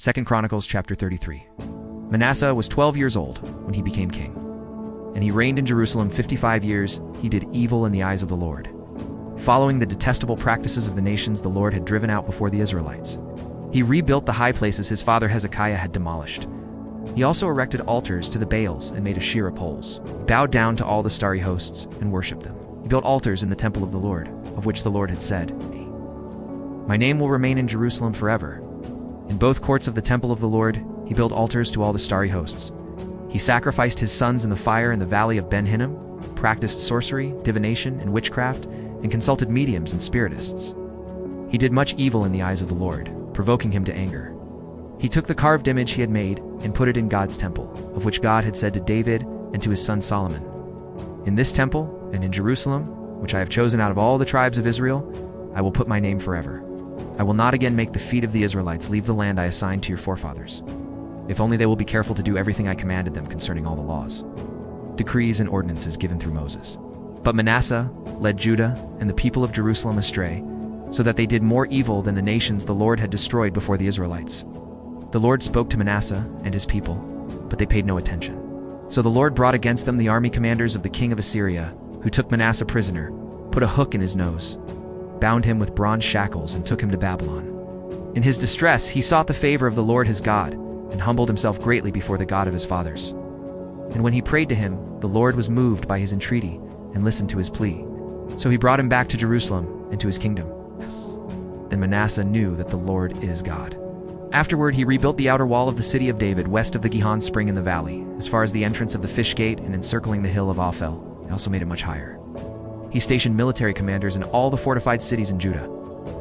2 Chronicles Chapter 33. Manasseh was 12 years old when he became king, and he reigned in Jerusalem 55 years. He did evil in the eyes of the Lord, following the detestable practices of the nations the Lord had driven out before the Israelites. He rebuilt the high places his father Hezekiah had demolished. He also erected altars to the Baals and made Asherah poles. He bowed down to all the starry hosts and worshipped them. He built altars in the temple of the Lord, of which the Lord had said, "My name will remain in Jerusalem forever." In both courts of the temple of the Lord, he built altars to all the starry hosts. He sacrificed his sons in the fire in the Valley of Ben Hinnom, practiced sorcery, divination, and witchcraft, and consulted mediums and spiritists. He did much evil in the eyes of the Lord, provoking him to anger. He took the carved image he had made and put it in God's temple, of which God had said to David and to his son Solomon, "In this temple and in Jerusalem, which I have chosen out of all the tribes of Israel, I will put my name forever. I will not again make the feet of the Israelites leave the land I assigned to your forefathers, if only they will be careful to do everything I commanded them concerning all the laws, decrees, and ordinances given through Moses." But Manasseh led Judah and the people of Jerusalem astray, so that they did more evil than the nations the Lord had destroyed before the Israelites. The Lord spoke to Manasseh and his people, but they paid no attention. So the Lord brought against them the army commanders of the king of Assyria, who took Manasseh prisoner, put a hook in his nose, bound him with bronze shackles, and took him to Babylon. In his distress he sought the favor of the Lord his God, and humbled himself greatly before the God of his fathers. And when he prayed to him, the Lord was moved by his entreaty, and listened to his plea. So he brought him back to Jerusalem and to his kingdom. Then Manasseh knew that the Lord is God. Afterward he rebuilt the outer wall of the city of David west of the Gihon spring in the valley, as far as the entrance of the fish gate and encircling the hill of Ophel. He also made it much higher. He stationed military commanders in all the fortified cities in Judah.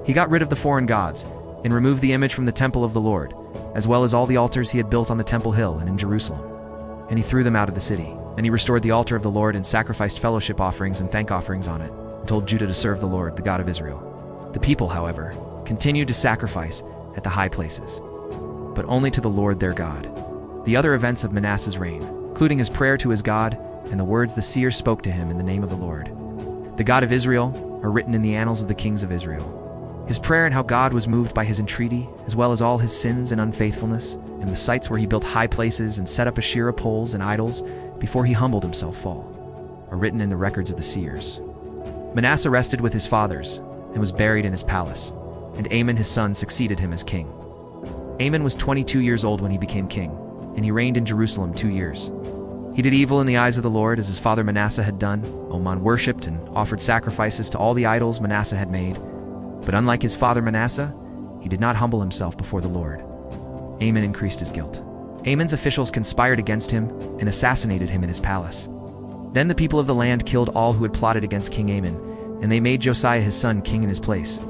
He got rid of the foreign gods and removed the image from the temple of the Lord, as well as all the altars he had built on the temple hill and in Jerusalem. And he threw them out of the city. And he restored the altar of the Lord and sacrificed fellowship offerings and thank offerings on it, and told Judah to serve the Lord, the God of Israel. The people, however, continued to sacrifice at the high places, but only to the Lord their God. The other events of Manasseh's reign, including his prayer to his God and the words the seers spoke to him in the name of the Lord, the God of Israel, are written in the annals of the kings of Israel. His prayer and how God was moved by his entreaty, as well as all his sins and unfaithfulness, and the sites where he built high places and set up Asherah poles and idols before he humbled himself fall, are written in the records of the seers. Manasseh rested with his fathers and was buried in his palace, and Amon his son succeeded him as king. Amon was 22 years old when he became king, and he reigned in Jerusalem 2 years. He did evil in the eyes of the Lord as his father Manasseh had done. Amon worshipped and offered sacrifices to all the idols Manasseh had made. But unlike his father Manasseh, he did not humble himself before the Lord. Amon increased his guilt. Amon's officials conspired against him and assassinated him in his palace. Then the people of the land killed all who had plotted against King Amon, and they made Josiah his son king in his place.